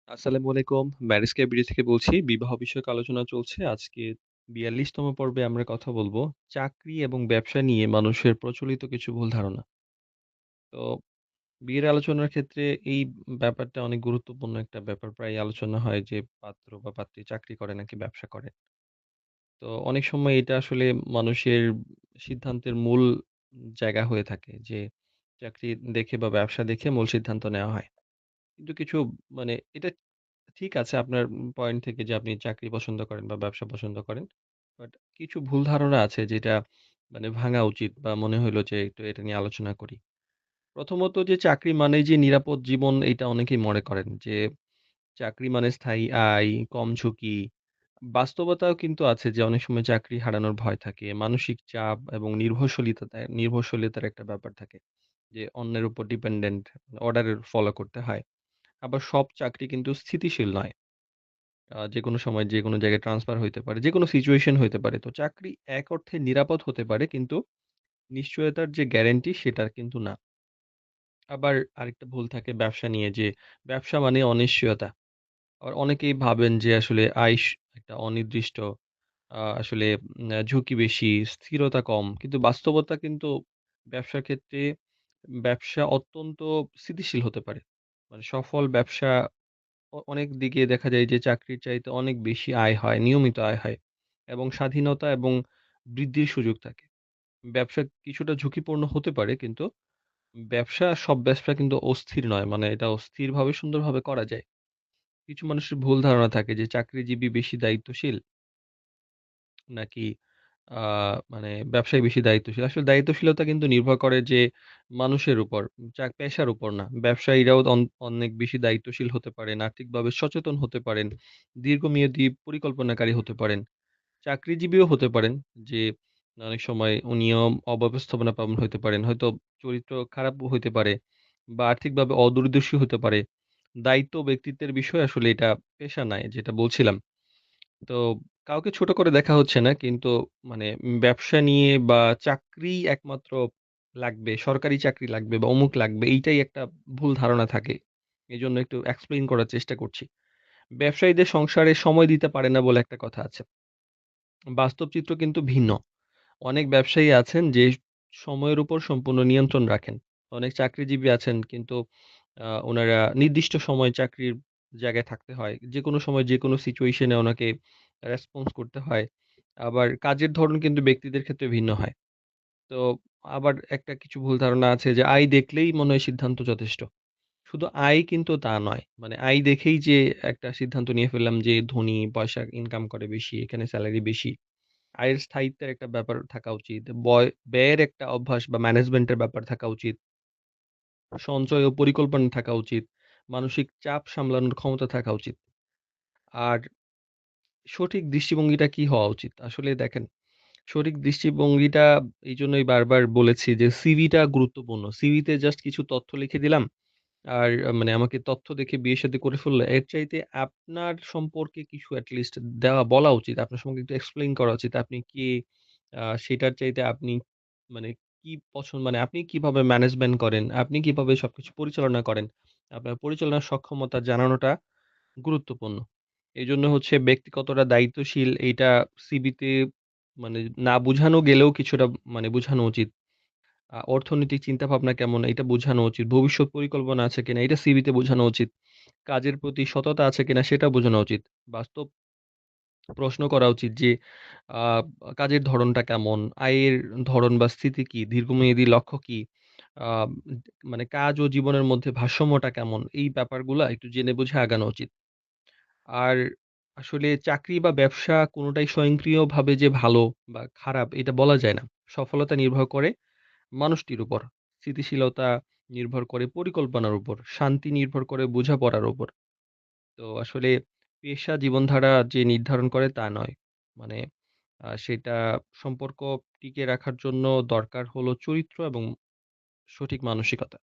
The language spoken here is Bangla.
আসসালামু আলাইকুম। ম্যারেজ ক্যাবিনেট থেকে বলছি। বিবাহ বিষয়ক আলোচনা চলছে। আজকে ৪২ তম পর্বে আমরা কথা বলব চাকরি এবং ব্যবসা নিয়ে মানুষের প্রচলিত কিছু ভুল ধারণা। তো বিয়ের আলোচনার ক্ষেত্রে এই ব্যাপারটা অনেক গুরুত্বপূর্ণ একটা ব্যাপার। প্রায়ই আলোচনা হয় যে পাত্র বা পাত্রী চাকরি করে নাকি ব্যবসা করে। তো অনেক সময় এটা আসলে মানুষের সিদ্ধান্তের মূল জায়গা হয়ে থাকে যে চাকরি দেখে বা ব্যবসা দেখে মূল সিদ্ধান্ত নেওয়া হয়। কিন্তু কিছু মানে এটা ঠিক আছে আপনার পয়েন্ট থেকে যে আপনি চাকরি পছন্দ করেন বা ব্যবসা পছন্দ করেন। বাট কিছু ভুল ধারণা আছে যেটা মানে ভাঙা উচিত বা মনে হইলো যে একটু এটা নিয়ে আলোচনা করি। প্রথমত যে চাকরি মানেই যে নিরাপদ জীবন এইটা অনেকেই মনে করেন যে চাকরি মানে স্থায়ী আয়, কম ঝুঁকি। বাস্তবতাও কিন্তু আছে যে অনেক সময় চাকরি হারানোর ভয় থাকে। মানসিক চাপ এবং নির্ভরশীলতার একটা ব্যাপার থাকে। যে অন্যের উপর ডিপেন্ডেন্ট অর্ডার ফলো করতে হয়। আবার সব চাকরি কিন্তু স্থিতিশীল নয়। যেকোনো সময় যেকোনো জায়গায় ট্রান্সফার হইতে পারে। যেকোনো সিচুয়েশন হইতে পারে। তো চাকরি এক অর্থে নিরাপদ হতে পারে কিন্তু নিশ্চয়তার যে গ্যারান্টি সেটা কিন্তু না। আবার আরেকটা ভুল থাকে ব্যবসা নিয়ে যে ব্যবসা মানে অনিশ্চয়তা। আবার অনেকেই ভাবেন যে আসলে একটা অনির্দিষ্ট আসলে ঝুঁকি বেশি, স্থিরতা কম। কিন্তু বাস্তবতা কিন্তু ব্যবসার ক্ষেত্রে ব্যবসা অত্যন্ত স্থিতিশীল হতে পারে। মানে সফল ব্যবসা অনেক দিকে দেখা যায় যে চাকরির চাইতে অনেক বেশি আয় হয়, নিয়মিত আয় হয় এবং স্বাধীনতা এবং বৃদ্ধির সুযোগ থাকে। ব্যবসা কিছুটা ঝুঁকিপূর্ণ হতে পারে কিন্তু সব ব্যবসা কিন্তু অস্থির নয়। মানে এটা অস্থিরভাবে সুন্দরভাবে করা যায়। কিছু মানুষের ভুল ধারণা থাকে যে চাকরিজীবী বেশি দায়িত্বশীল নাকি আ মানে ব্যবসায়ী বেশি দায়িত্বশীল। আসলে দায়িত্বশীলতা কিন্তু নির্ভর করে যে মানুষের উপর, পেশার উপর না। ব্যবসায়ীরাও অনেক বেশি দায়িত্বশীল হতে পারেন, আর্থিকভাবে সচেতন হতে পারেন, দীর্ঘমেয়াদী পরিকল্পনাকারী হতে পারেন। চাকরিজীবীও হতে পারেন যে অনেক সময় উনিও অব্যবস্থাপনাপ্রবণ হইতে পারেন। হয়তো চরিত্র খারাপও হইতে পারে বা আর্থিকভাবে অদূরদর্শী হতে পারে। দায়িত্ব ও ব্যক্তিত্বের বিষয় আসলে এটা পেশা নয় যেটা বলছিলাম। তো কাউকে ছোট করে দেখা হচ্ছে না। কিন্তু মানে ব্যবসা নিয়ে বা চাকরি একমাত্র লাগবে, সরকারি চাকরি লাগবে বা অমুক লাগবে এইটাই একটা ভুল ধারণা থাকে। এজন্য একটু এক্সপ্লেইন করার চেষ্টা করছি। ব্যবসায়ীদের সংসারে সময় দিতে পারে না বলে একটা কথা আছে। বাস্তব চিত্র কিন্তু ভিন্ন। অনেক ব্যবসায়ী আছেন যে সময়ের উপর সম্পূর্ণ নিয়ন্ত্রণ রাখেন। অনেক চাকরিজীবী আছেন কিন্তু উনারা নির্দিষ্ট সময় চাকরির জায়গায় থাকতে হয়। যেকোনো সময় যেকোনো সিচুয়েশন এ ওনাকে রেসপন্স করতে হয়। আবার কাজের ধরন কিন্তু ব্যক্তিদের ক্ষেত্রে ভিন্ন হয়। তো আবার একটা কিছু ভুল ধারণা আছে যে আয় দেখলেই মনে হয় সিদ্ধান্ত যথেষ্ট। শুধু আয় কিন্তু তা নয়। মানে আয় দেখেই যে একটা সিদ্ধান্ত নিয়ে ফেললাম যে ধনী, পয়সা ইনকাম করে বেশি, এখানে সেলারি বেশি। আয়ের স্থায়িত্বের একটা ব্যাপার থাকা উচিত। ব্যয়ের একটা অভ্যাস বা ম্যানেজমেন্ট এর ব্যাপার থাকা উচিত। সঞ্চয় ও পরিকল্পনা থাকা উচিত। মানসিক চাপ সামলানোর ক্ষমতা থাকা উচিত। আর সঠিক দৃষ্টিভঙ্গিটা কি হওয়া উচিত? আসলে দেখেন, সঠিক দৃষ্টিভঙ্গিটা এইজন্যই বারবার বলেছি যে সিভিটা গুরুত্বপূর্ণ। সিভিতে জাস্ট কিছু তথ্য লিখে দিলাম। আর মানে আমাকে তথ্য দেখে বিয়ে-শাদী করে ফেললো। এর চাইতে আপনার সম্পর্কে কিছু এট লিস্ট বলা উচিত। আপনার সম্পর্কে একটু এক্সপ্লেইন করা উচিত। আপনি কে? সেটার চাইতে আপনি মানে কি মানে আপনি কিভাবে ম্যানেজমেন্ট করেন? আপনি কিভাবে সবকিছু পরিচালনা করেন? আপনার পরিচালনার সক্ষমতা জানানোটা গুরুত্বপূর্ণ। এজন্য হচ্ছে ব্যক্তি কতটা দায়িত্বশীল এইটা সিভিতে মানে না বুঝানো গেলেও কিছুটা মানে বুঝানো উচিত। অর্থনৈতিক চিন্তাভাবনা কেমন এটা বোঝানো উচিত। ভবিষ্যৎ পরিকল্পনা আছে কিনা এটা সিভিতে বোঝানো উচিত। কাজের প্রতি সততা আছে কিনা সেটা বোঝানো উচিত। বাস্তব প্রশ্ন করা উচিত যে আ কাজের ধরনটা কেমন? আয়ের ধরন বা স্থিতি কি? দীর্ঘমেয়াদী লক্ষ্য কি? আ মানে কাজ ও জীবনের মধ্যে ভারসাম্যটা কেমন? এই ব্যাপারগুলা একটু জেনে বুঝে আগানো উচিত। আর আসলে চাকরি বা ব্যবসা কোনটাই স্বয়ংক্রিয়ভাবে যে ভালো বা খারাপ এটা বলা যায় না। সফলতা নির্ভর করে মানুষটির উপর। স্থিতিশীলতা নির্ভর করে পরিকল্পনার উপর। শান্তি নির্ভর করে বোঝাপড়ার উপর। তো আসলে পেশা জীবনধারা যে নির্ধারণ করে তা নয়। মানে সেটা সম্পর্ক টিকিয়ে রাখার জন্য দরকার হলো চরিত্র এবং সঠিক মানসিকতা।